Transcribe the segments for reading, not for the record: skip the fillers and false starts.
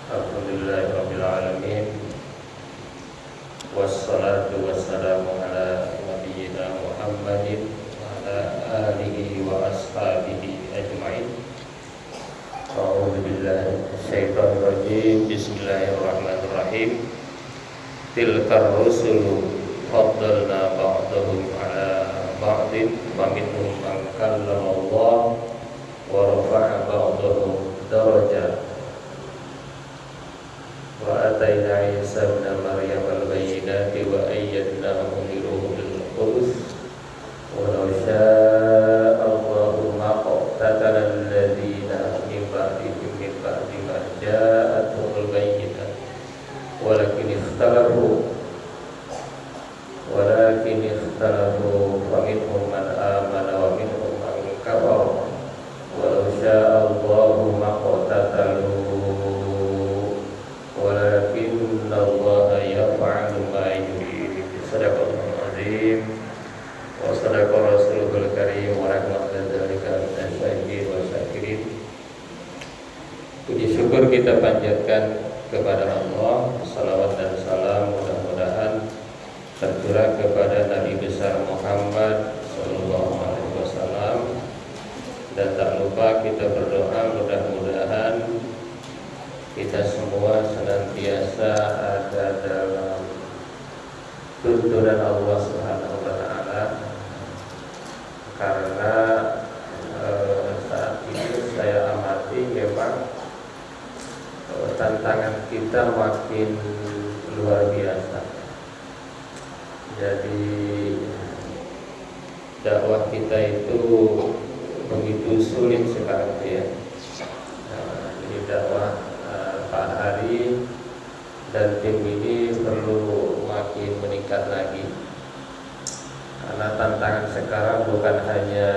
Alhamdulillahirabbil alamin. Wassalatu wassalamu ala nabiyyina Muhammadin wa ala alihi wa ashabihi ajma'in. A'udzu billahi minasyaitonir rajim. Bismillahirrahmanirrahim. Tilkar rusulu faddalna ba'dahum ala ba'din wa minhum man kallama Allah wa rafa'a ba'dahum darajat. Wa atayna Isa ibn Maryam al-bayyinati wa ayyadnahu bi ruhil qudus wa law syaa'a Allahu ma qatala alladziina min ba'dihim min ba'di ma jaa'atuhumul bayyinat walakin ikhtalafu fa minhum man amana wa minhum man kafara wa law syaa'a Allahu ma qatatalu walakinna Allaha yaf'alu ma yurid. Shadaqallahul azim wa shadaqa rasulul karim wa rahmatan dzalika minasy wa syakirin. Puji syukur kita panjatkan kepada Allah. Salawat dan salam mudah-mudahan tercurah kepada Nabi besar Muhammad sallallahu alaihi wasallam. Dan tak lupa kita berdoa mudah-mudahan kita semua senantiasa ada dalam tuntunan Allah Subhanahu wa taala, karena saat ini saya amati memang tantangan kita makin luar biasa. Jadi dakwah kita itu begitu sulit sekarang ya. Ini dakwah Pak Hari dan tim ini perlu makin meningkat lagi, karena tantangan sekarang bukan hanya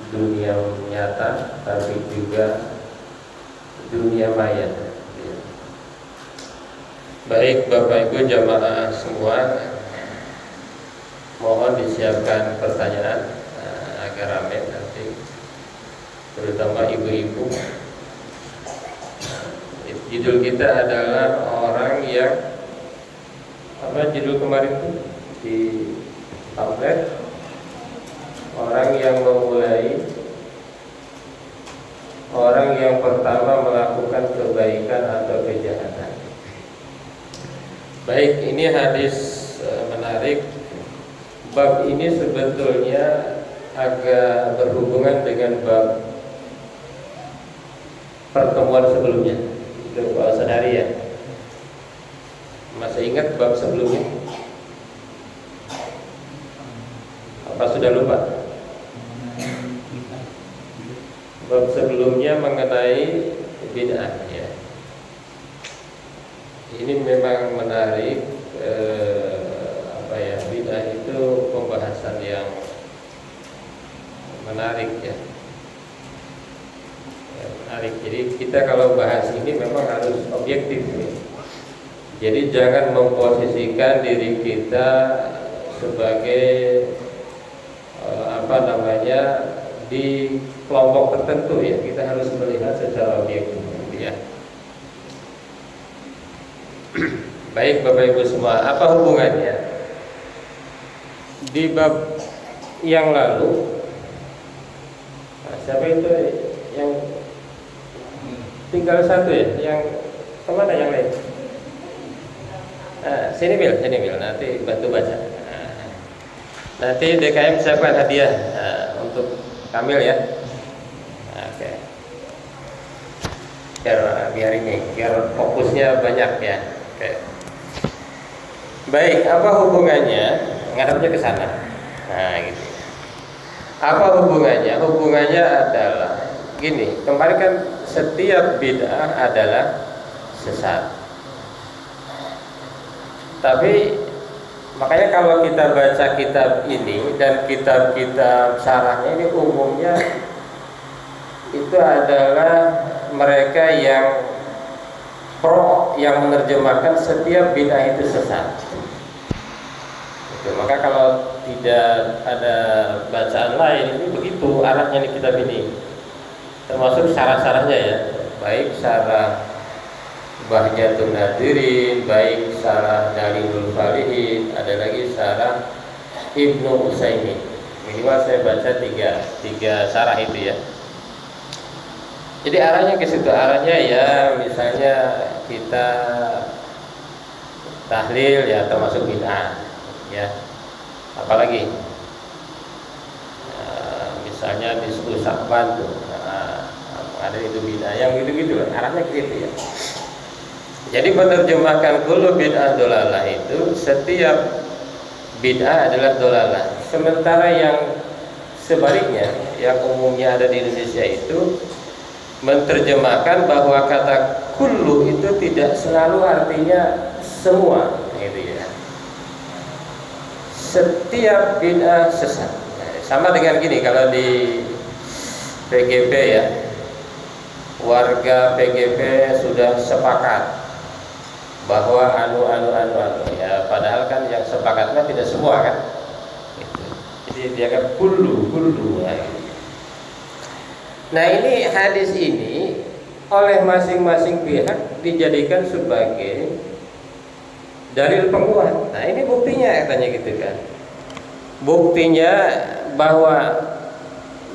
dunia nyata tapi juga dunia maya. Baik Bapak Ibu jamaah semua, mohon disiapkan pertanyaan agar ramai nanti, terutama ibu-ibu. Judul kita adalah orang yang judul kemarin itu di pamflet, orang yang memulai, orang yang pertama melakukan kebaikan atau kejahatan. Baik, ini hadis menarik. Bab ini sebetulnya agak berhubungan dengan bab pertemuan sebelumnya. Pak Sadari ya, masih ingat bab sebelumnya? Apa sudah lupa? Bab sebelumnya mengenai bid'ah ya. Ini memang menarik. Bid'ah itu pembahasan yang menarik ya. Menarik. Jadi kita kalau bahas ini memang harus objektif ya. Jadi jangan memposisikan diri kita sebagai di kelompok tertentu ya. Kita harus melihat secara objektif ya. Baik Bapak Ibu semua, apa hubungannya? Di bab yang lalu, siapa itu yang tinggal satu ya, yang kemana yang lain? Sini Bil, nanti bantu baca. Nanti DKM siapkan hadiah untuk Kamil ya. Oke. Biar fokusnya banyak ya. Oke. Baik, apa hubungannya? Ngadapnya ke sana. Nah, gitu. Apa hubungannya? Hubungannya adalah gini, kemarin kan setiap bid'ah adalah sesat. Tapi makanya kalau kita baca kitab ini dan kitab-kitab syarahnya ini umumnya itu adalah mereka yang pro, yang menerjemahkan setiap bid'ah itu sesat. Maka kalau tidak ada bacaan lain, ini begitu arahnya di kitab ini, termasuk syarah-syarahnya ya, baik syarah Bahjatun Nadirin, baik syarah Dalilul Falihin, ada lagi syarah Ibnu Utsaimin. Minimal saya baca tiga syarah itu ya. Jadi arahnya ke situ, arahnya ya misalnya kita tahlil ya termasuk bid'ah ya. Apalagi misalnya nisfu Sya'ban tuh ada itu bid'ah, yang gitu-gitu lah, arahnya ke situ ya. Jadi menerjemahkan kullu bid'ah dolalah itu setiap bid'ah adalah dolalah. Sementara yang sebaliknya yang umumnya ada di Indonesia itu menerjemahkan bahwa kata kullu itu tidak selalu artinya semua gitu ya. Setiap bid'ah sesat. Sama dengan gini, kalau di PGP ya, warga PGP sudah sepakat bahwa anu ya, padahal kan yang sepakatnya tidak semua kan gitu. Jadi dia kan kullu ya, gitu. Nah ini hadis ini oleh masing-masing pihak dijadikan sebagai dalil penguat. Nah ini buktinya katanya gitu kan. Buktinya bahwa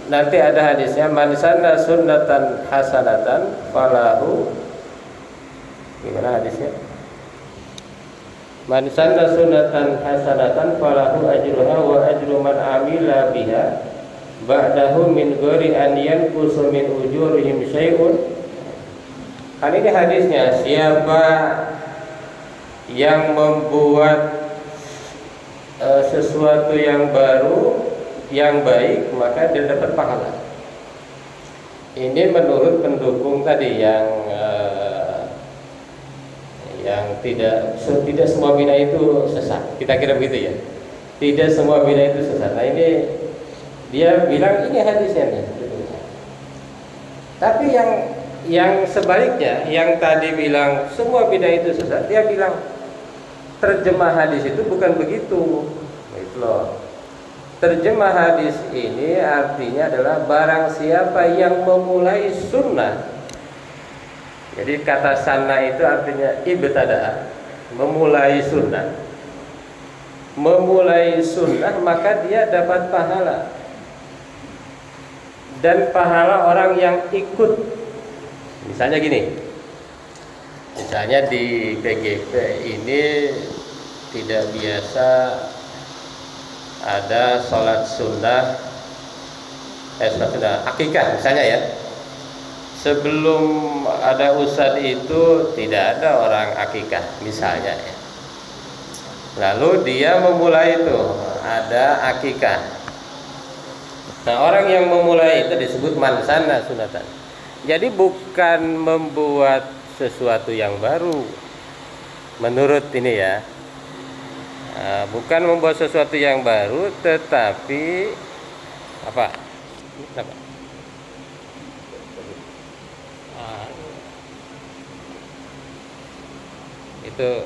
nanti ada hadisnya, man sanna sunnatan hasanatan falahu, gimana hadisnya? Man sanna sunnatan hasanatan falahu ajruha wa ajru man amila biha ba'dahu min ghairi an yanqusu min ujurihim syai'un. Kan ini hadisnya, siapa yang membuat sesuatu yang baru yang baik maka dia dapat pahala. Ini menurut pendukung tadi yang tidak semua bid'ah itu sesat. Kita kira begitu ya. Tidak semua bid'ah itu sesat. Nah ini dia bilang ini hadisnya nih. Tapi yang sebaliknya, yang tadi bilang semua bid'ah itu sesat, dia bilang terjemah hadis itu bukan begitu. Gitu loh. Terjemah hadis ini artinya adalah barang siapa yang memulai sunnah. Jadi kata sanna itu artinya ibtada'a, memulai sunnah. Memulai sunnah maka dia dapat pahala. Dan pahala orang yang ikut. Misalnya gini, misalnya di PGP ini tidak biasa ada sholat sunnah, akikah misalnya ya. Sebelum ada ustadz itu tidak ada orang akikah misalnya ya. Lalu dia memulai itu ada akikah. Nah orang yang memulai itu disebut man sanna sunatan. Jadi bukan membuat sesuatu yang baru menurut ini ya. Bukan membuat sesuatu yang baru, tetapi apa? Itu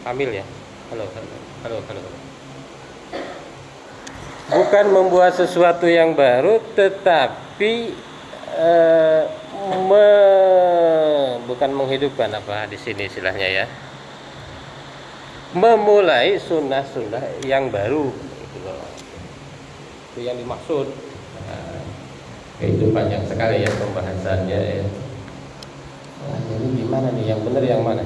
Kamil ya. Halo. Bukan membuat sesuatu yang baru, tetapi bukan menghidupkan apa di sini istilahnya ya. Memulai sunnah-sunnah yang baru gitu loh. Itu yang dimaksud. Itu panjang sekali ya pembahasannya ya. Jadi gimana nih yang benar yang mana?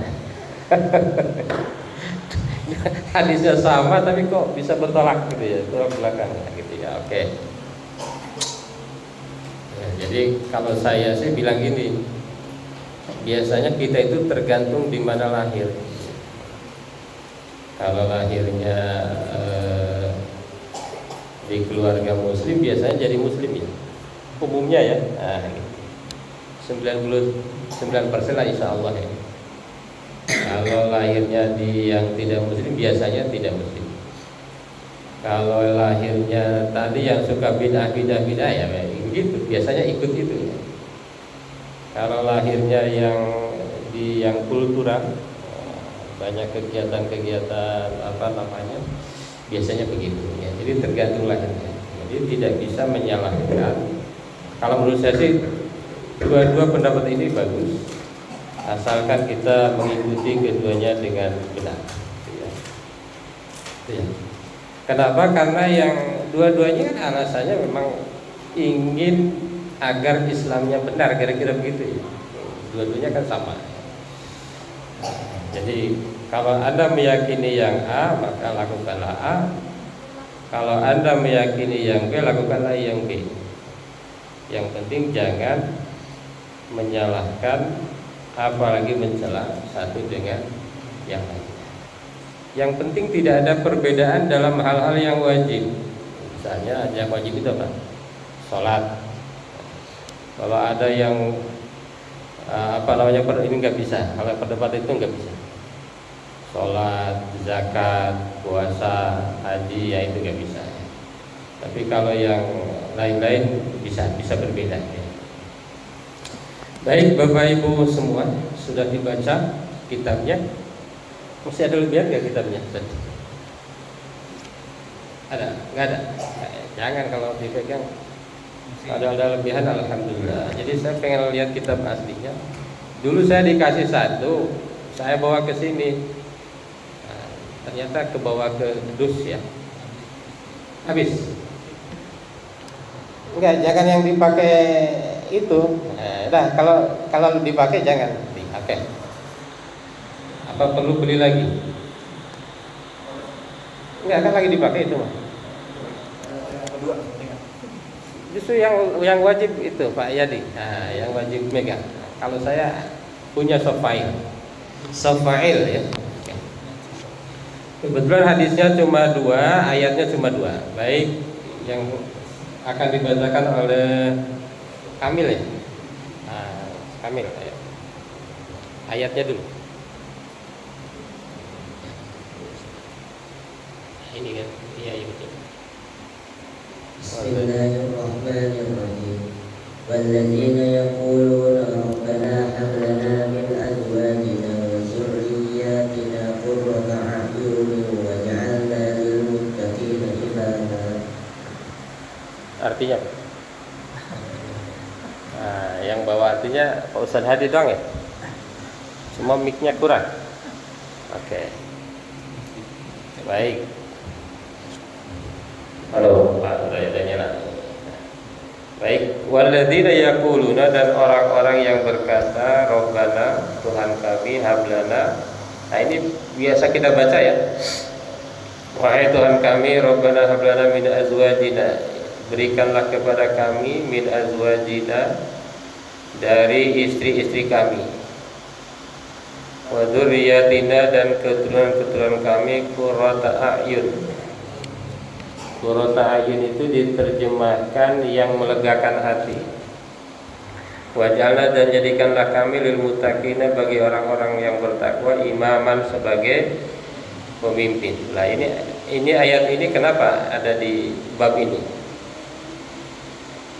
Hadisnya sama tapi kok bisa bertolak gitu ya, tolak belakang gitu ya. Oke. Ya, jadi kalau saya sih bilang gini, biasanya kita itu tergantung di mana lahir. Kalau lahirnya di keluarga muslim biasanya jadi muslim ya, umumnya ya. Nah, gitu. 99% lah insya Allah ya. Kalau lahirnya di yang tidak muslim biasanya tidak muslim. Kalau lahirnya tadi yang suka bid'ah ya gitu, biasanya ikut itu ya. Kalau lahirnya yang kultural, banyak kegiatan-kegiatan biasanya begitu ya. Jadi tergantung lahirnya. Jadi tidak bisa menyalahkan. Kalau menurut saya sih dua pendapat ini bagus. asalkan kita mengikuti keduanya dengan benar. Ya. Ya. Kenapa? Karena yang dua-duanya kan alasannya memang ingin agar Islamnya benar, kira-kira begitu ya. Dua-duanya kan sama. Jadi kalau Anda meyakini yang A, maka lakukanlah A. Kalau Anda meyakini yang B, lakukanlah yang B. Yang penting jangan menyalahkan, apalagi mencela satu dengan yang lain. Yang penting tidak ada perbedaan dalam hal-hal yang wajib. Misalnya yang wajib itu apa? Sholat. Kalau ada yang ini nggak bisa. Kalau perdebatan itu nggak bisa. Sholat, zakat, puasa, haji, ya itu nggak bisa. Tapi kalau yang lain-lain bisa berbeda. Ya. Baik Bapak Ibu semua, sudah dibaca kitabnya. Masih ada lebihan nggak kitabnya? Ada? Nggak ada? Jangan kalau dipegang. Ada lebihan, alhamdulillah. Jadi saya pengen lihat kitab aslinya. Dulu saya dikasih satu, saya bawa ke sini. Nah, ternyata kebawa ke dus ya. Habis. Enggak, jangan yang dipakai itu. Nah, kalau dipakai jangan dipakai. Apa perlu beli lagi? Enggak, kan lagi dipakai itu mah. Kedua. Justru yang wajib itu Pak Yadi. Nah, yang wajib megang. Kalau saya punya sofail ya. Oke. Kebetulan hadisnya cuma 2, ayatnya cuma 2. Baik, yang akan dibacakan oleh Kamil ya. Nah, Kamil ya. Ayatnya dulu. Ini kan, iya betul. Bismillahirrahmanirrahim. Walladzina yaquluna rabbana hab lana min azwajina wa dhurriyyatina qurrata a'yunin waj'alna lil muttaqina imama. Artinya apa? Nah, yang bawa artinya Pak Ustadz Hadi doang ya? Semua mic-nya kurang. Oke. Baik. Halo Pak, udah nyala. Baik, walladzina yaquluna, dan orang-orang yang berkata Rabbana, Tuhan kami, hablana. Nah ini biasa kita baca ya. Wahai Tuhan kami, Rabbana hablana min azwajina, berikanlah kepada kami min azwajina, dari istri-istri kami, wa dzurriyyatina, dan keturunan-keturunan kami, qurrata a'yun. Qurrata a'yun itu diterjemahkan yang melegakan hati. Waj'alna, dan jadikanlah kami lil muttaqina, bagi orang-orang yang bertakwa, imaman, sebagai pemimpin. Nah ini ayat ini kenapa ada di bab ini?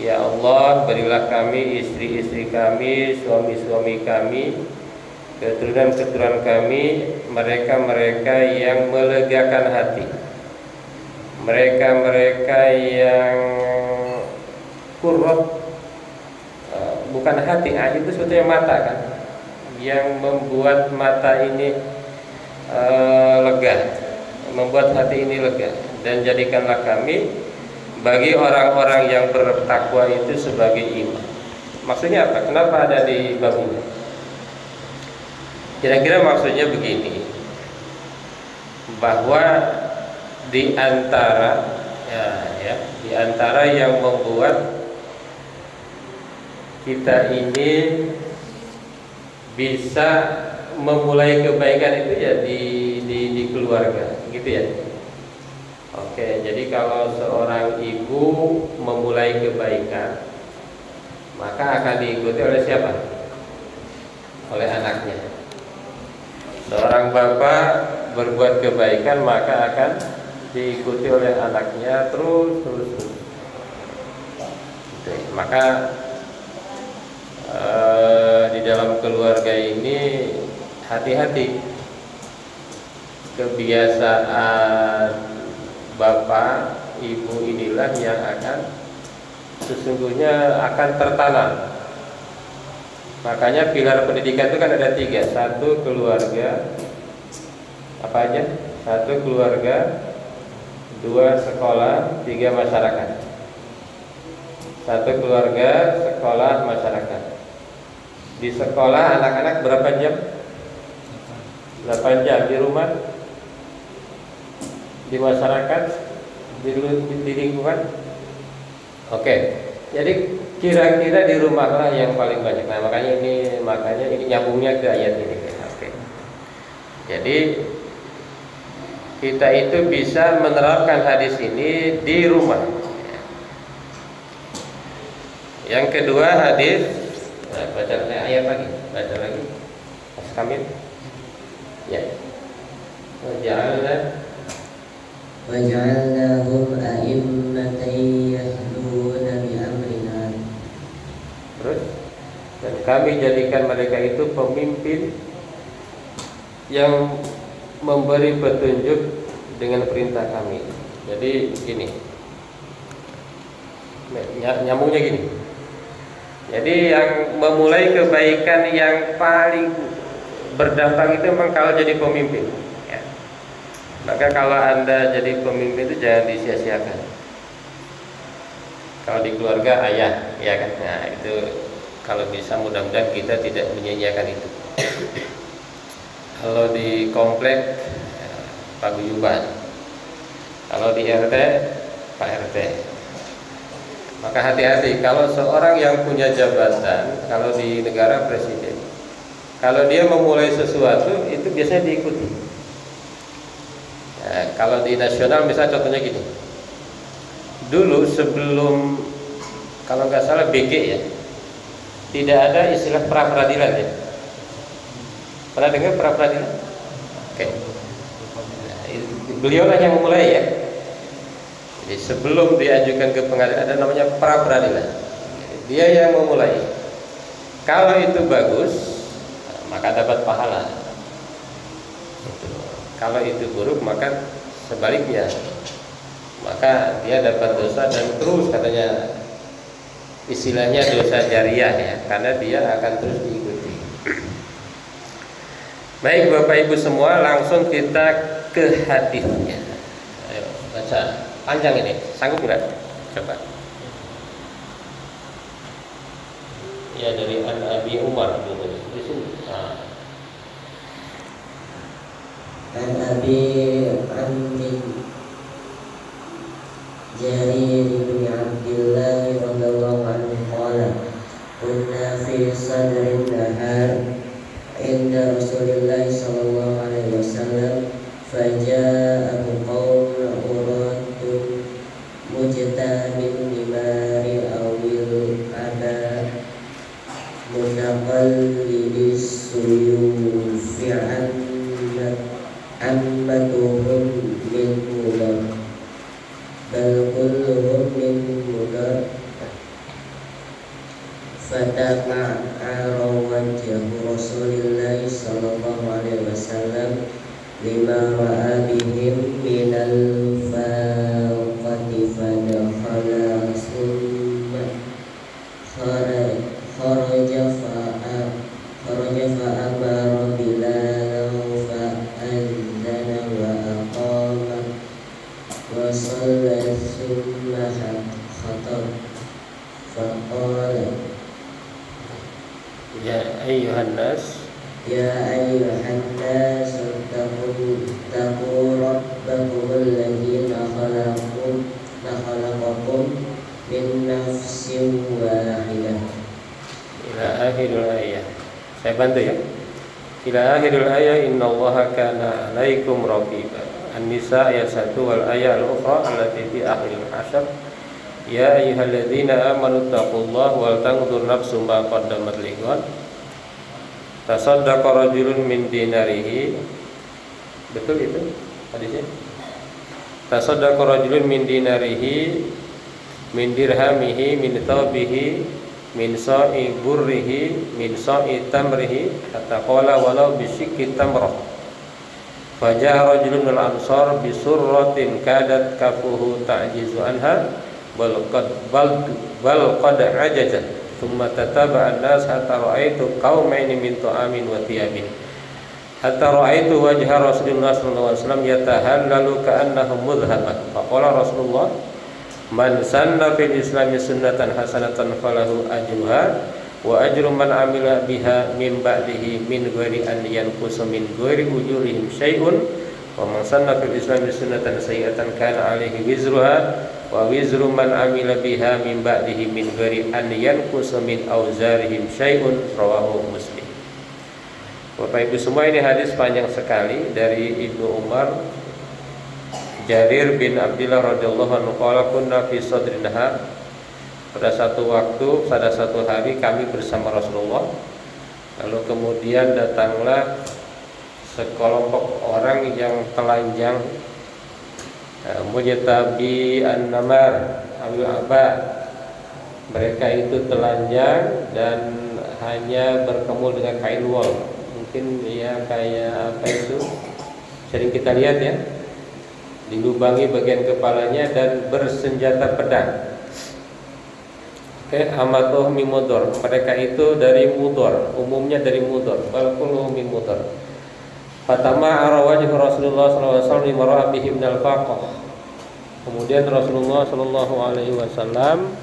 Ya Allah, berilah kami istri-istri kami, suami-suami kami, keturunan-keturunan kami, mereka-mereka yang melegakan hati, mereka-mereka yang qurrat, bukan hati, itu sebetulnya mata kan, yang membuat mata ini lega, membuat hati ini lega. Dan jadikanlah kami bagi orang-orang yang bertakwa itu sebagai imam. Maksudnya apa? Kenapa ada di bab ini? Kira-kira maksudnya begini, bahwa di antara di antara yang membuat kita ini bisa memulai kebaikan itu ya di keluarga, gitu ya. Oke, jadi kalau seorang ibu memulai kebaikan, maka akan diikuti oleh siapa? Oleh anaknya. Seorang bapak berbuat kebaikan, maka akan diikuti oleh anaknya terus. Maka di dalam keluarga ini hati-hati. Kebiasaan bapak ibu inilah yang akan sesungguhnya akan tertanam Makanya pilar pendidikan itu kan ada 3. 1 keluarga, apa aja? 1 keluarga, 2 sekolah, 3 masyarakat. 1 keluarga, sekolah, masyarakat. Di sekolah anak-anak berapa jam? 8 jam. Di rumah, di masyarakat, di lingkungan. Oke. Jadi kira-kira di rumahlah yang paling banyak. Nah, makanya ini nyambungnya ke ayat ini. Oke. Jadi kita itu bisa menerapkan hadis ini di rumah. Yang kedua hadis, baca ayat lagi, baca lagi. Mas Kamil. Ya. وجعلناهم أئمة يهدون بأمرنا. Terus, dan kami jadikan mereka itu pemimpin yang memberi petunjuk dengan perintah kami. Jadi gini, nyambungnya gini. Jadi yang memulai kebaikan yang paling berdampak itu memang kalau jadi pemimpin. Ya. Maka kalau Anda jadi pemimpin itu jangan disia-siakan. Kalau di keluarga ayah, ya kan. Nah itu kalau bisa mudah-mudahan kita tidak menyia-nyiakan itu. Kalau di komplek paguyuban, kalau di RT Pak RT. Maka hati-hati kalau seorang yang punya jabatan, kalau di negara presiden, kalau dia memulai sesuatu itu biasanya diikuti. Nah, kalau di nasional misalnya contohnya gini, dulu sebelum kalau nggak salah BG ya, tidak ada istilah pra peradilan ya. Pernah dengar pra peradilan? Oke. Nah, beliau lah yang memulai ya. Jadi sebelum diajukan ke pengadilan ada namanya pra peradilan. Dia yang memulai. Kalau itu bagus, maka dapat pahala. Kalau itu buruk, maka sebaliknya, maka dia dapat dosa dan terus katanya istilahnya dosa jariah ya, karena dia akan terus diikuti. Baik Bapak Ibu semua, langsung kita ke hadisnya. Ayo baca. Panjang ini, sanggup nggak? Coba. Ya dari An Abi Umar dulu di sini. An Abi Amrin Jarir bin Abdullah radhiyallahu anhu qala kunna fi sadrin nahar inda Rasulillah sallallahu alaihi wasallam faja'ahu qaumun uratun mujtamin limari awil ada munaqallidis suyufi ammatuhum min mudar bal kulluhum min mudar fatama'ara wajhu Rasulillah sallallahu alaihi wasallam lima ra'a bihim minal faqati fadakhala summa kharaja fa'amara bilalan fa'adzana wa aqama wa shalla summa khatab faqala Ya ayyuhan nas, ya ayyuhan nas taqu rabbakum alladzi khalaqakum min nafsin wahidah ila akhiril ayat. Saya bantu ya. Ila akhiril ayat, innallaha kana 'alaikum raqiba. An-Nisa ayat 1 wal ayat al-ukhra allati fi akhiril hasyr. Ya ayyuhalladzina amanu taqullaha wal tanzur nafsum ma qaddamat lighad. Tasaddaqa rajulun min dinarihi. Betul itu hadisnya? Tasaddaqa rajulun min dinarihi min dirhamihi min thawbihi min sa'i burrihi min sa'i tamrihi hatta qala walau bisyikki tamrah. Faja'a rajulun minal ansar bi surratin kadat kafuhu ta'jizu anha bal qad ajazat Thumma tataba'an nas hatta ra'aitu qaumaini min ta'amin wa thiyabin. Hatta ra'aitu wajha Rasulullah sallallahu alaihi wasallam yatahallalu ka'annahu mudhhabah. Faqala Rasulullah, man sanna fil islami sunnatan hasanatan falahu ajruha wa ajru man amila biha min ba'dihi min ghairi an yanqusa min ghairi ujurihim syai'un wa man sanna fil islami sunnatan sayyi'atan kana alaihi wizruha wa wizru man amila biha min ba'dihi min ghairi an yanqusa min auzarihim syai'un. Rawahu Muslim. Bapak Ibu semua, ini hadis panjang sekali dari Ibnu Umar. Jarir bin Abdullah radhiyallahu anhu qala kunna fi sadrin nahar. Pada satu waktu, pada satu hari kami bersama Rasulullah. Lalu kemudian datanglah sekelompok orang yang telanjang, mujtabi an-namar awil aba. Mereka itu telanjang dan hanya berkemul dengan kain wol. Mungkin ya kayak apa itu, sering kita lihat ya, dilubangi bagian kepalanya dan bersenjata pedang. Amatuh min mudor, mereka itu dari Mudor, umumnya dari Mudor. Balkullu min Mudor. Fatama arawajh Rasulullah sallallahu alaihi wasallam limara bihi min al-faqah. Kemudian Rasulullah sallallahu alaihi wasallam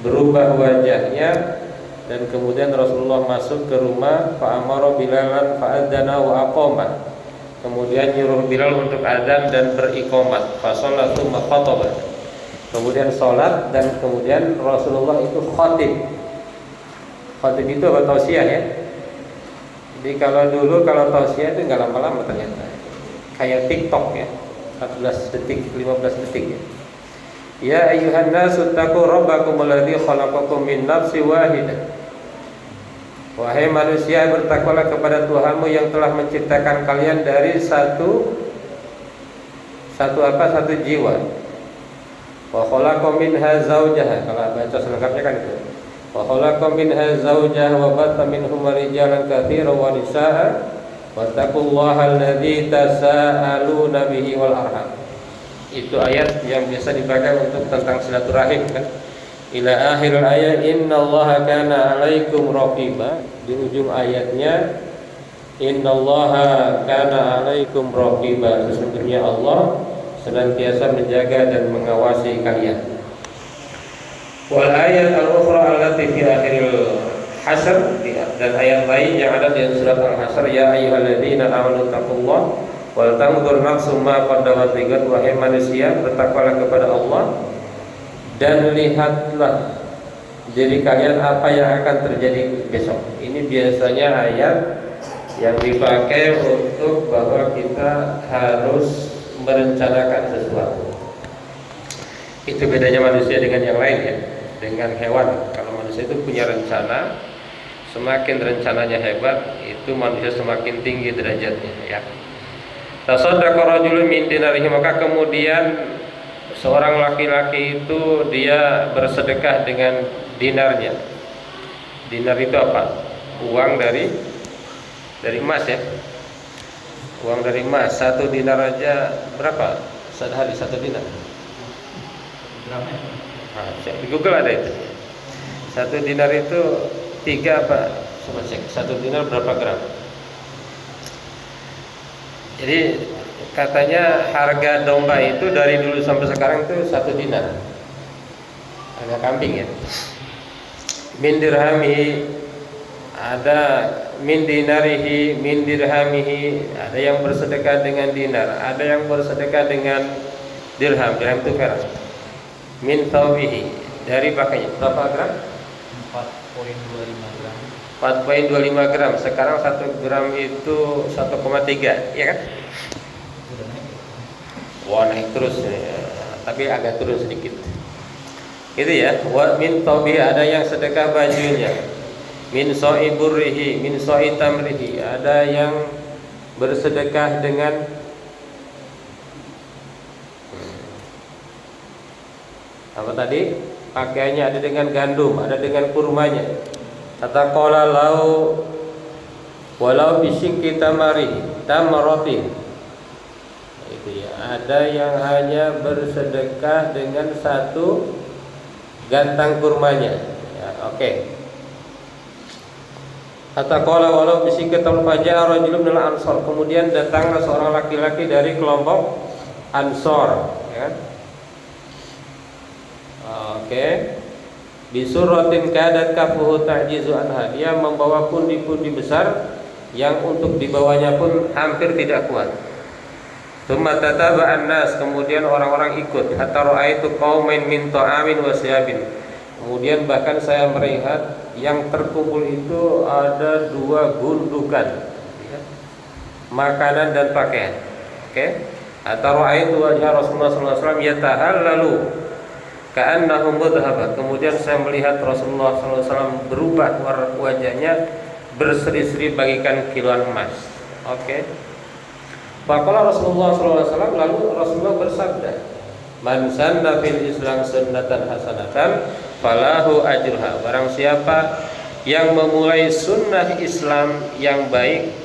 berubah wajahnya dan kemudian Rasulullah masuk ke rumah. Fa amara Bilalan fa adzana wa aqama. Kemudian nyuruh Bilal untuk adzan dan beriqamat. Fa sallatu ma khataba. Kemudian sholat dan kemudian Rasulullah itu khatib. Khatib itu apa? Tausiah ya. Jadi kalau dulu kalau tausiah itu nggak lama-lama ternyata. Kayak TikTok ya, 14 detik, 15 detik ya. Ya ayyuhan nasu taqu rabbakum alladzi khalaqakum min nafsin wahidah. Wahai manusia, bertakwalah kepada Tuhanmu yang telah menciptakan kalian dari satu jiwa. Wa khalaqa minha zawjaha. Kalau baca selengkapnya kan itu. Wa khalaqa minha zawjaha wa batha minhuma rijalan katsiran wa nisaa'a wattaqullaha alladzi tasaaluna bihi wal arham. Itu ayat yang biasa dipakai untuk tentang silaturahim kan. Ila akhir ayat innallaha kana 'alaikum raqiba. Di ujung ayatnya innallaha kana 'alaikum raqiba. Sesungguhnya Allah senantiasa menjaga dan mengawasi kalian. Wal ayat al-ukhra allati fi akhiril Hasr, dan ayat lain yang ada di surat Al-Hasr, ya ayyuhalladzina amanu taqullaha wal tanzur nafsum ma qaddamat lighad. Wahai manusia, bertakwalah kepada Allah dan lihatlah diri kalian apa yang akan terjadi besok. Ini biasanya ayat yang dipakai untuk bahwa kita harus merencanakan sesuatu. Itu bedanya manusia dengan yang lain ya, dengan hewan. Kalau manusia itu punya rencana, semakin rencananya hebat, itu manusia semakin tinggi derajatnya ya. Tasaddaqa rajulun min dinarihi, maka kemudian seorang laki-laki itu dia bersedekah dengan dinarnya. Dinar itu apa? Uang dari emas ya. Uang dari emas, 1 dinar aja berapa? Sehari 1 dinar. Di Google ada itu. 1 dinar itu 3 apa? Coba cek. 1 dinar berapa gram? Jadi katanya harga domba itu dari dulu sampai sekarang itu 1 dinar. Harga kambing ya. Min dirhamihi, ada min dinarihi, min dirhamihi, ada yang bersedekah dengan dinar, ada yang bersedekah dengan dirham. Dirham itu perak. Min thawbihi, dari pakainya berapa gram? 4,25 gram. 4,25 gram. Sekarang 1 gram itu 1,3, ya kan? Wah, naik terus ya. Tapi agak turun sedikit. Itu ya. Wa min thawbihi, ada yang sedekah bajunya. Min so'i burrihi, min so'i tamrihi, ada yang bersedekah dengan apa tadi? Pakaiannya, ada dengan gandum, ada dengan kurmanya. Kata qala lau walau bisyikki tamaratin. Itu ya, ada yang hanya bersedekah dengan 1 gantang kurmanya. Ya, Oke. Hatta qala walau bisikatan faja'a rajulun minal ansor. Kemudian datanglah seorang laki-laki dari kelompok Ansor, ya. Oke. Bisuratin kadat kafuhu ta'jizu anha. Dia membawa pundi-pundi besar yang untuk dibawanya pun hampir tidak kuat. Tsumma tataba'an nas, kemudian orang-orang ikut. Hatta ra'aitu qauman min ta'amin wa siyabin. Kemudian bahkan saya melihat yang terkumpul itu ada 2 gundukan, ya, makanan dan pakaian. Oke. Hatta ra'aitu wajha Rasulullah sallallahu alaihi wasallam yatahallalu ka'annahu mudhhab. Kemudian saya melihat Rasulullah sallallahu alaihi wasallam berubah wajahnya berseri-seri bagikan kiloan emas. Oke. Faqala Rasulullah sallallahu alaihi wasallam, lalu Rasulullah bersabda, "Man sanna fil Islam sunnatan hasanatan falahu ajruha." Barang siapa yang memulai sunnah Islam yang baik,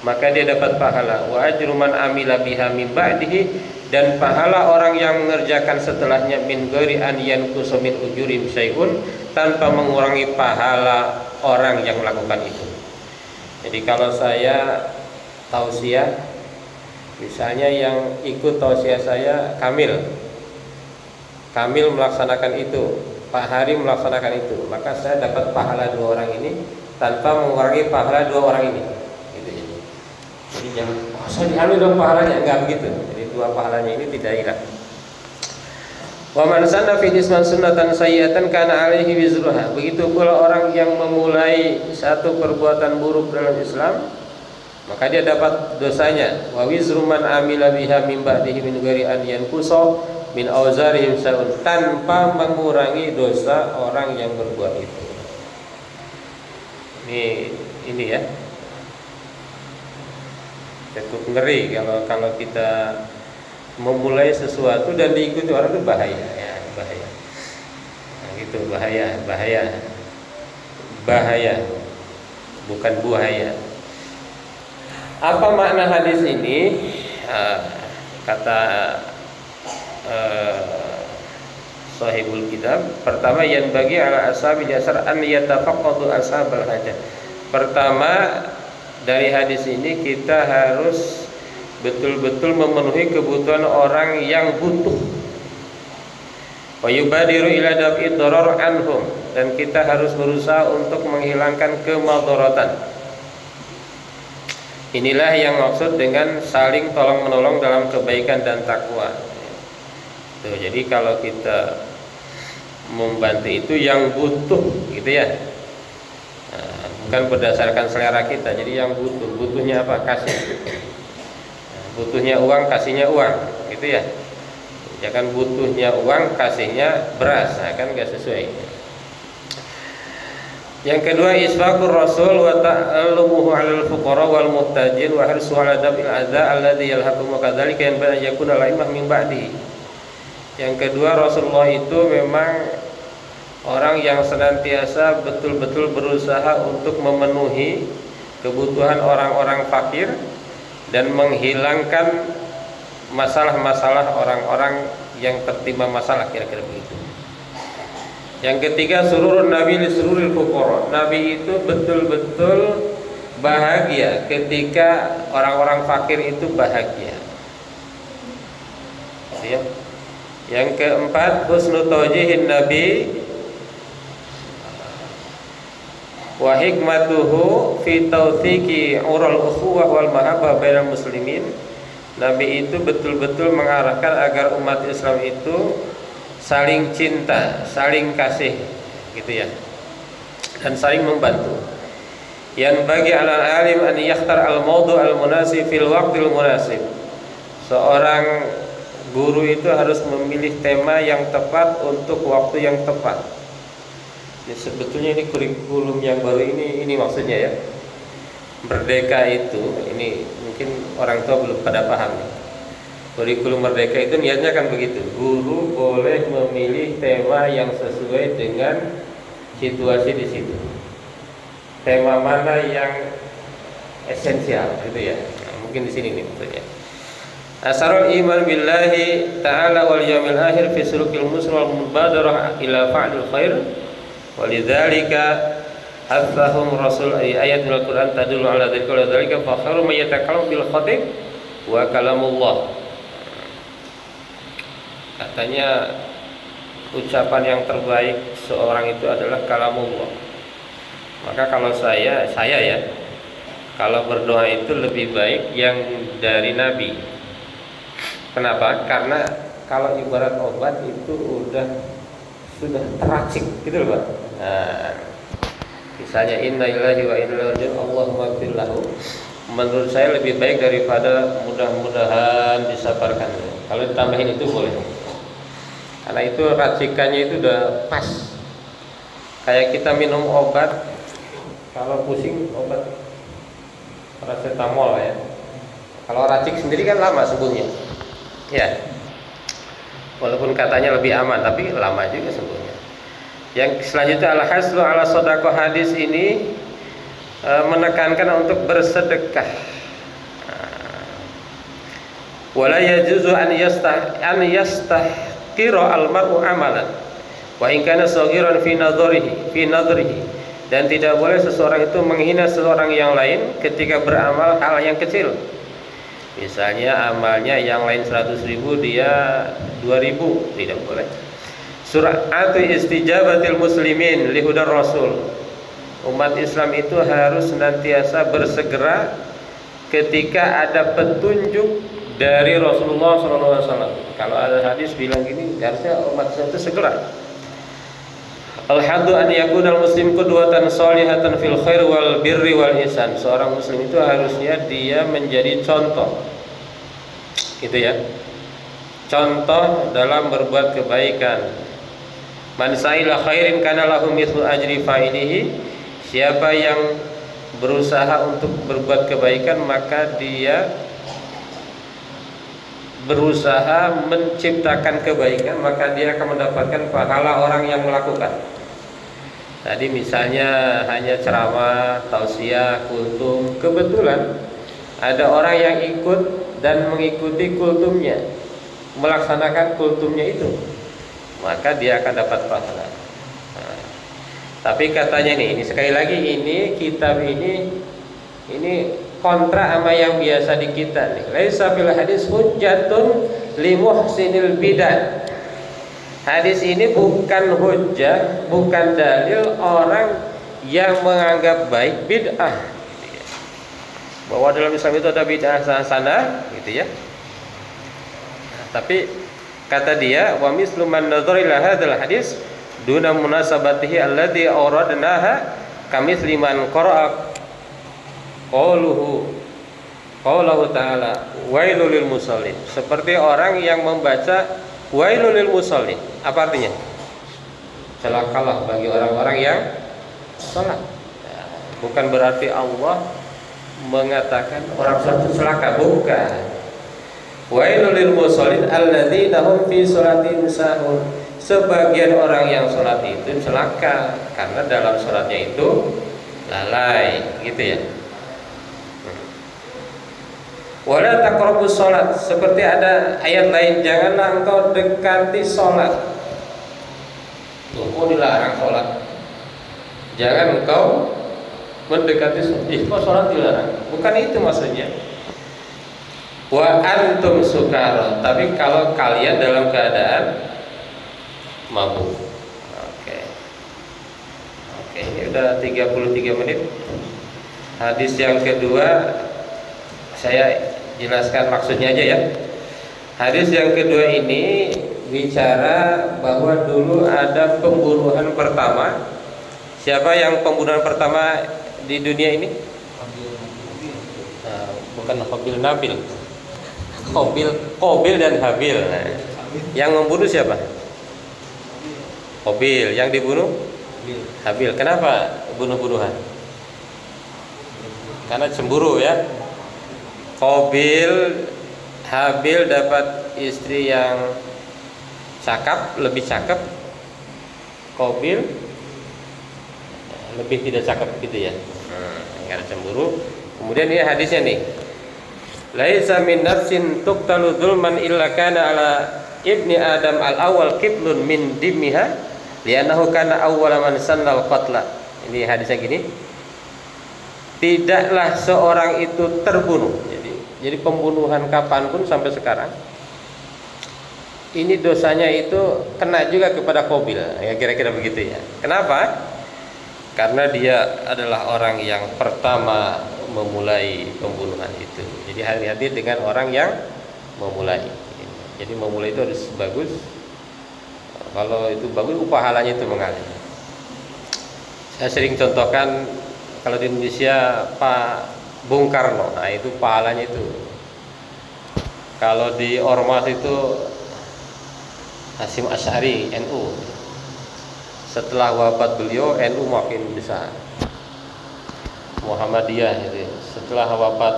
maka dia dapat pahala. Wa ajru man amila biha min ba'dihi, dan pahala orang yang mengerjakan setelahnya min ghairi an yanqusu min ujurim syai'un, tanpa mengurangi pahala orang yang melakukan itu. Jadi kalau saya tausiah, misalnya yang ikut tausiah saya Kamil melaksanakan itu, Pak Hari melaksanakan itu, maka saya dapat pahala 2 orang ini tanpa mengurangi pahala 2 orang ini. Gitu. Jadi jangan, saya diambil dong pahalanya, enggak begitu. Jadi 2 pahalanya ini tidak hilang. Wa man sanna fi isman sunnatan sayyi'atan kana alaihi wizruha. Begitu pula orang yang memulai satu perbuatan buruk dalam Islam, maka dia dapat dosanya. Wa wizru man amila biha min ba'dihi min ghairi an yanqusa min auzarihim sa'un, tanpa mengurangi dosa orang yang berbuat itu. Ini ya. Cukup ngeri kalau kita memulai sesuatu dan diikuti orang itu bahaya, ya, bahaya. Nah, gitu, bahaya. Bukan buaya. Apa makna hadis ini? Kata sahibul kitab, pertama yang bagi ala ashabi jasar an yatafaqqadu ashabal hajat. Pertama, dari hadis ini kita harus betul-betul memenuhi kebutuhan orang yang butuh. Wa yubadiru ila daf'i dharar anhum, dan kita harus berusaha untuk menghilangkan kemadharatan. Inilah yang maksud dengan saling tolong-menolong dalam kebaikan dan takwa. Tuh, jadi kalau kita membantu itu yang butuh, gitu ya. Nah, bukan berdasarkan selera kita. Jadi yang butuhnya apa? Kasih. Nah, butuhnya uang, kasihnya uang, gitu ya. Jangan butuhnya uang, kasihnya beras, nah, kan gak sesuai. Yang kedua, isfaqur rasul wa ta'allumuhu 'alal fuqara wal muhtajin wa hirsu 'ala daf'il adza alladhi yalhaqu kadzalika yan ba'da yakuna la'imah min ba'di. Yang kedua, Rasulullah itu memang orang yang senantiasa betul-betul berusaha untuk memenuhi kebutuhan orang-orang fakir dan menghilangkan masalah-masalah orang-orang yang tertimpa masalah, kira-kira begitu. Yang ketiga, sururun Nabi li sururil fuqara. Nabi itu betul-betul bahagia ketika orang-orang fakir itu bahagia. Ya. Yang keempat, husnu tawjihin Nabi wa hikmatuhu fi tawthiqi ural ukhuwah wal mahabbah bainal muslimin. Nabi itu betul-betul mengarahkan agar umat Islam itu saling cinta, saling kasih, gitu ya, dan saling membantu. Yang bagi alal alim an yakhtar al mawdu' al munasib fil waqtil munasib. Seorang guru itu harus memilih tema yang tepat untuk waktu yang tepat. Ini sebetulnya ini kurikulum yang baru ini maksudnya ya. Merdeka itu, ini mungkin orang tua belum pada paham nih. Kurikulum merdeka itu niatnya kan begitu. Guru boleh memilih tema yang sesuai dengan situasi di situ. Tema mana yang esensial, gitu ya. Nah, mungkin di sini nih maksudnya. Asarul iman billahi ta'ala wal yawmil akhir fi sulukil muslim wal mubadarah ila fa'lil khair Walidzalika hathahum rasul ayatul Quran tadullu ala dzalika wa dzalika fa khairu may yatakallamu bil khatib wa kalamullah. Katanya ucapan yang terbaik seorang itu adalah kalamullah. Maka kalau saya ya, kalau berdoa itu lebih baik yang dari Nabi. Kenapa? Karena kalau ibarat obat itu sudah teracik gitu loh Pak. Nah, misalnya inna lillahi wa inna ilaihi raji'un Allahumma ighfir lahu, menurut saya lebih baik daripada mudah-mudahan disabarkan. Kalau ditambahin itu boleh, karena itu racikannya itu udah pas. Kayak kita minum obat, kalau pusing obat paracetamol ya. Kalau racik sendiri kan lama sembuhnya ya, walaupun katanya lebih aman tapi lama juga sembuhnya. Yang selanjutnya al-haslu ala shadaqah, hadis ini menekankan untuk bersedekah. Wala yajuzu an yastahqira al-mar'u amalan wa in kana saghiran fi nadhrihi, dan tidak boleh seseorang itu menghina seseorang yang lain ketika beramal hal yang kecil. Misalnya amalnya yang lain 100.000, dia 2.000, tidak boleh. Sur'atu istijabatil muslimin li hudar rasul. Umat Islam itu harus senantiasa bersegera ketika ada petunjuk dari Rasulullah SAW. Kalau ada hadis bilang gini, harusnya umat Islam itu segera. Al-haddu an yakunal muslim qudwatan shalihatan fil khair wal birri wal ihsan. Seorang muslim itu harusnya dia menjadi contoh, gitu ya, contoh dalam berbuat kebaikan. Man sa'ila khairin kana lahu mithlu ajri fa'ilihi. Siapa yang berusaha untuk berbuat kebaikan, maka dia berusaha menciptakan kebaikan, maka dia akan mendapatkan pahala orang yang melakukan. Tadi misalnya hanya ceramah, tausiah, kultum, kebetulan ada orang yang ikut dan mengikuti kultumnya, melaksanakan kultumnya itu, maka dia akan dapat pahala. Nah, tapi katanya ini sekali lagi, ini kitab ini kontra sama yang biasa di kita nih. Laisa fil hadis hujjatun li muhsinil bidah. Hadis ini bukan hujjah, bukan dalil orang yang menganggap baik bid'ah, bahwa dalam Islam itu ada bid'ah sana gitu ya. Nah, tapi kata dia, wa mislu man nadhara ila hadzal hadis duna munasabatihi alladhi awradnaha kamitsli man qara'a qawluhu ta'ala wailul lil musallin. Seperti orang yang membaca wailul lil musallin. Apa artinya? Celakalah bagi orang-orang yang salat. Bukan berarti Allah mengatakan orang salat itu celaka, bukan. Wailul lil musallin alladzina hum fi sholatihim sahun. Sebagian orang yang salat itu celaka karena dalam salatnya itu lalai, gitu ya. Wala taqrabus sholat, seperti ada ayat lain, janganlah engkau dekati sholat. Kok dilarang sholat? Jangan engkau mendekati sholat. Kok sholat dilarang? Bukan itu maksudnya. Wa antum sukara, tapi kalau kalian dalam keadaan mabuk. Oke, ini udah 33 menit. Hadis yang kedua saya jelaskan maksudnya aja ya. Hadis yang kedua ini bicara bahwa dulu ada pembunuhan pertama. Siapa yang pembunuhan pertama di dunia ini? Bukan Qabil Nabil. Qabil dan Habil. Nah, yang membunuh siapa? Qabil. Yang dibunuh Habil. Kenapa bunuh-bunuhan? Karena cemburu ya. Qabil, Habil dapat istri yang cakap, lebih cakep. Qabil lebih tidak cakep gitu ya. Karena cemburu. Kemudian ini hadisnya nih. Laisa min nafsin tuqtalu dzulman illa kana ala ibni adam al-awwal qiblun min dimmiha Li'annahu kana awwala man sannal qatla. Ini hadisnya gini. Tidaklah seorang itu terbunuh. Jadi pembunuhan kapanpun sampai sekarang ini dosanya itu kena juga kepada Qabil. Ya kira-kira begitu ya. Kenapa? Karena dia adalah orang yang pertama memulai pembunuhan itu. Jadi hati-hati dengan orang yang memulai. Jadi memulai itu harus bagus. Kalau itu bagus, pahalanya itu mengalir. Saya sering contohkan kalau di Indonesia Pak Bung Karno, nah itu pahalanya itu. Kalau di Ormas itu Hasyim Asy'ari NU. Setelah wafat beliau NU makin besar. Muhammadiyah itu. Setelah wafat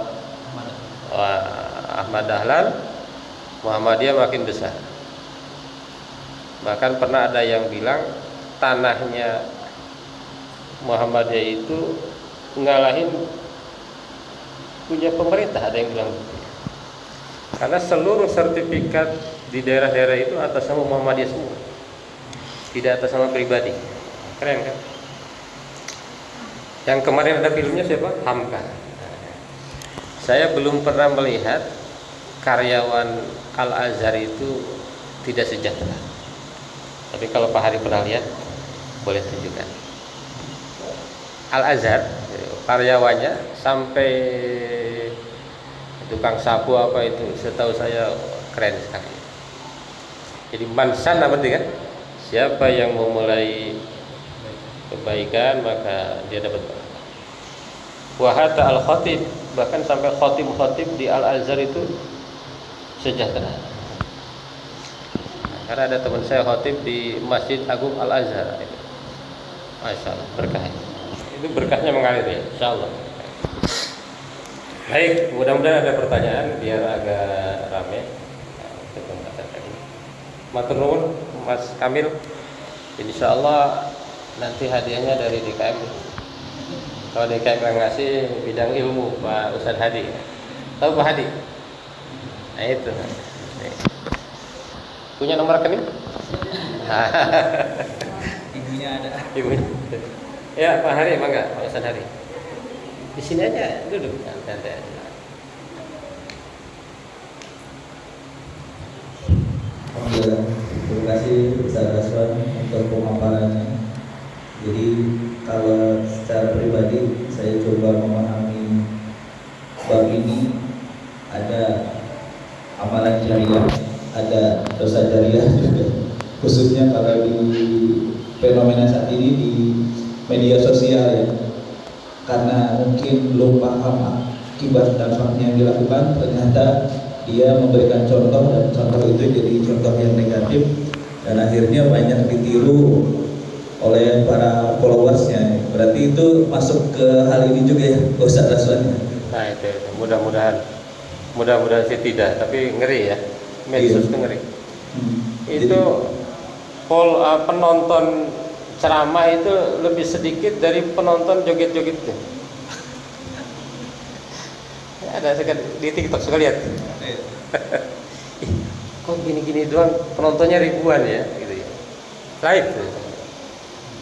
Ahmad Dahlan, Muhammadiyah makin besar. Bahkan pernah ada yang bilang tanahnya Muhammadiyah itu ngalahin punya pemerintah, ada yang bilang begitu. Karena seluruh sertifikat di daerah-daerah itu atas nama Muhammadiyah semua, tidak atas nama pribadi. Keren kan? Yang kemarin ada filmnya siapa? Hamka. Saya belum pernah melihat karyawan Al-Azhar itu tidak sejahtera. Tapi kalau Pak Hari pernah lihat, boleh tunjukkan. Al-Azhar karyawannya sampai tukang sapu apa itu, setahu saya keren sekali. Jadi mansan apa kan? Siapa yang memulai kebaikan maka dia dapat pahala. Wahata al-khatib, bahkan sampai khatib di Al-Azhar itu sejahtera. Karena ada teman saya khatib di Masjid Agung Al-Azhar. Masya Allah, berkah. Itu berkahnya mengalir ya, insya Allah. Baik, mudah-mudahan ada pertanyaan biar agak ramai. Matur nuwun Mas Kamil. Insya Allah nanti hadiahnya dari DKM. Kalau DKM yang ngasih bidang ilmu Pak Ustadz Hadi. Tahu Pak Hadi? Nah itu. Punya nomor rekening? Ibunya ada. Ibunya. Ya Pak Hari, emang enggak Pak Ustadz Hari? Di sini aja duduk santai aja. Alhamdulillah, terima kasih Ustaz Raswan untuk pemaparannya. Jadi kalau secara pribadi saya coba memahami bab ini, ada amalan jariah, ada dosa jariah juga. Khususnya kalau di fenomena saat ini di media sosial ya. Karena mungkin belum paham akibat dampaknya yang dilakukan, ternyata dia memberikan contoh dan contoh itu jadi contoh yang negatif dan akhirnya banyak ditiru oleh para followersnya. Berarti itu masuk ke hal ini juga ya Ustaz Raswan. Nah itu mudah-mudahan sih tidak, tapi ngeri ya, medsos itu ngeri. Itu penonton ceramah itu lebih sedikit dari penonton joget-joget itu. Ada di TikTok suka lihat. Kok gini-gini doang penontonnya ribuan ya gitu ya. Live.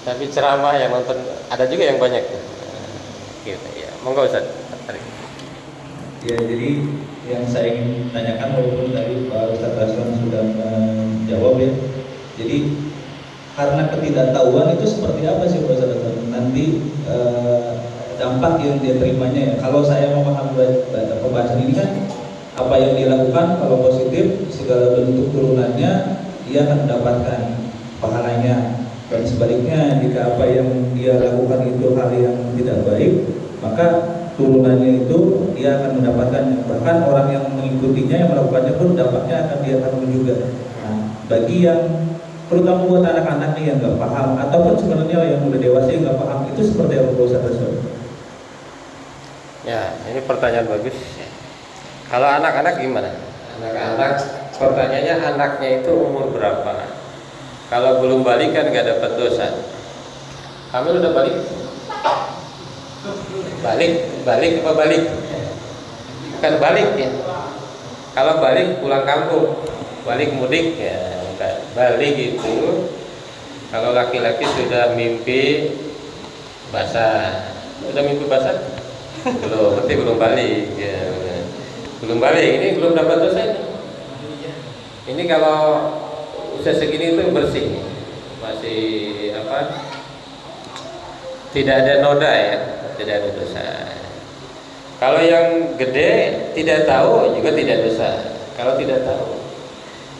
Tapi ceramah yang nonton ada juga yang banyak. Gitu ya. Monggo Ustaz. Ya, jadi yang saya ingin tanyakan walaupun tadi Pak Ustaz Raswan sudah menjawab ya. Jadi karena ketidaktahuan itu seperti apa sih Pak Ustaz Raswan? Nanti dampak yang dia terimanya ya. Kalau saya memahami pembahasan ini kan apa yang dilakukan kalau positif segala bentuk turunannya dia akan mendapatkan pahalanya, dan sebaliknya jika apa yang dia lakukan itu hal yang tidak baik maka turunannya itu dia akan mendapatkannya, bahkan orang yang mengikutinya yang melakukannya pun dampaknya akan dia tanggung juga. Nah, bagi yang terutama buat anak-anak nih yang nggak paham ataupun sebenarnya yang udah dewasa yang nggak paham itu seperti apa Ustaz Raswan? Ya, ini pertanyaan bagus. Kalau anak-anak gimana? Anak-anak, pertanyaannya anaknya itu umur berapa? Kalau belum balik kan nggak dapat dosa. Kamu udah balik? Balik apa balik? Bukan balik ya. Kalau balik pulang kampung, balik mudik ya. Balik itu Kalau laki-laki sudah mimpi basah, udah mimpi basah? Belum, berarti belum balik. Ya, belum balik. Ini belum dapat dosa ini. Ini kalau usia segini itu bersih, masih apa? Tidak ada noda ya, tidak ada dosa. Kalau yang gede tidak tahu juga tidak dosa. Kalau tidak tahu.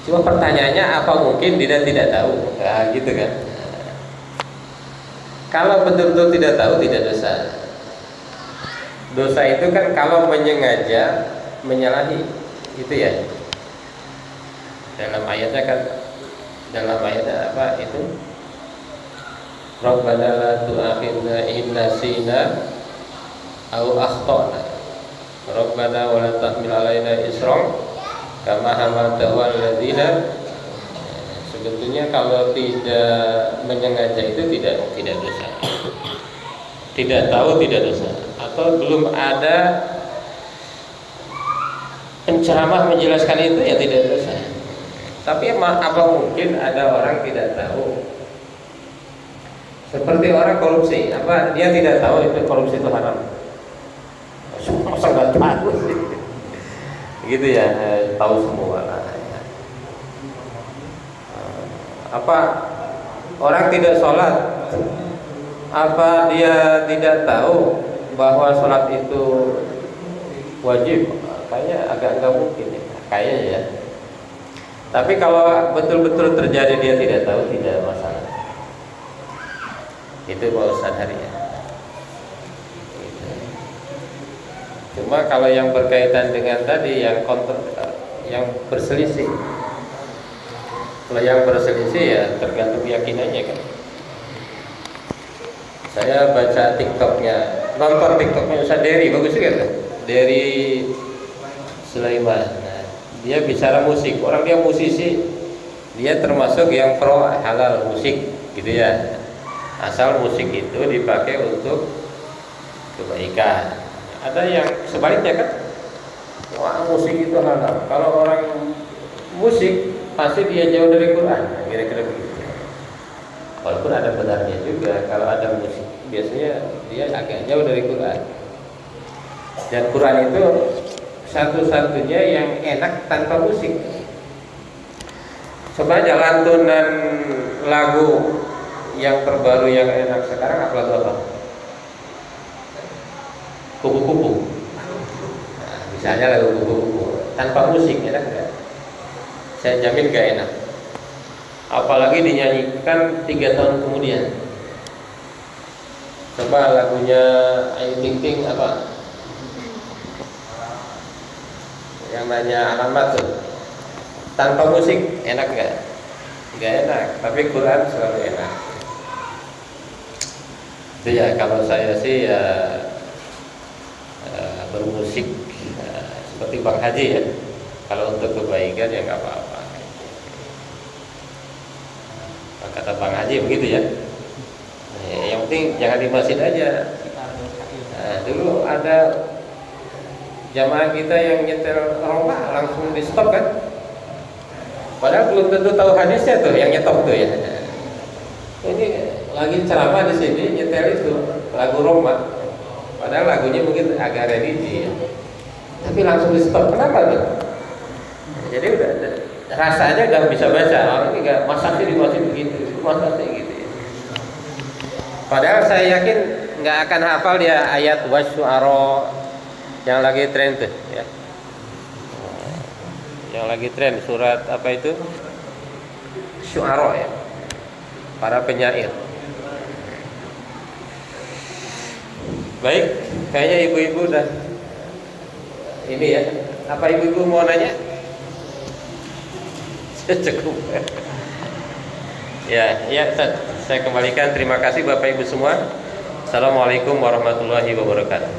Cuma pertanyaannya apa mungkin dia tidak tahu? Nah, gitu kan. Kalau betul-betul tidak tahu tidak dosa. Dosa itu kan kalau menyengaja menyalahi, gitu ya. Dalam ayatnya kan, dalam ayatnya apa itu? Rabbana la tu'akhidna in nasina aw akhtana. Rabbana wa la tahmil alaina isran kama hamaltahu 'alal ladzina. Sebetulnya kalau tidak menyengaja itu tidak dosa. Tidak tahu tidak dosa. Atau belum ada penceramah menjelaskan itu ya tidak dosa. Tapi apa mungkin ada orang tidak tahu? Seperti orang korupsi, apa dia tidak tahu itu korupsi itu haram? Masa nggak tahu sih? Gitu ya, tahu semua lah. Apa orang tidak sholat, apa dia tidak tahu bahwa sholat itu wajib? Kayaknya agak nggak mungkin ya, kayaknya ya. Tapi kalau betul-betul terjadi dia tidak tahu, tidak masalah. Itu Pak Ustadz hari ya. Cuma kalau yang berkaitan dengan tadi yang yang berselisih. Kalau yang berselisih ya tergantung keyakinannya kan. Saya baca TikToknya, nonton TikToknya Ustaz Dery, bagus juga kan? Dery Sulaiman. Nah, dia bicara musik, orang dia musisi, dia termasuk yang pro halal musik, gitu ya. Asal musik itu dipakai untuk kebaikan. Ada yang sebaliknya kan, wah musik itu halal. Kalau orang musik pasti dia jauh dari Quran, kira-kira begitu. Walaupun ada benarnya juga, kalau ada musik biasanya dia agak jauh dari Quran. Dan Quran itu satu-satunya yang enak tanpa musik. Coba aja lantunan lagu yang terbaru yang enak sekarang apa lagu apa? Kupu-kupu. Nah, misalnya lagu kupu-kupu tanpa musik enak nggak? Saya jamin gak enak. Apalagi dinyanyikan 3 tahun kemudian. Coba lagunya Ayu Ting Ting apa? Yang nanya alamat tuh. Tanpa musik enak nggak? Nggak enak. Tapi Quran selalu enak. Itu ya kalau saya sih ya bermusik seperti Bang Haji ya. Kalau untuk kebaikan ya nggak apa-apa. Kata Bang Haji begitu ya. Yang penting jangan di masjid aja. Nah, dulu ada jamaah kita yang nyetel roma langsung di stop kan. Padahal belum tentu tahu hadisnya tuh yang nyetop tuh ya. Ini lagi ceramah di sini nyetel itu lagu roma. Padahal lagunya mungkin agak religi ya. Tapi langsung di stop. Kenapa tuh? Jadi udah rasanya udah bisa baca. Orang ini nggak masa sih di masjid begitu, masa sih gitu ya. Padahal saya yakin nggak akan hafal dia ayat wasyu'ara yang lagi tren tuh ya. Yang lagi tren surat apa itu? Syu'ara ya. Para penyair. Baik, kayaknya ibu-ibu udah ini ya. Apa ibu-ibu mau nanya? Cukup. Ya, saya kembalikan. Terima kasih Bapak Ibu semua. Assalamualaikum warahmatullahi wabarakatuh.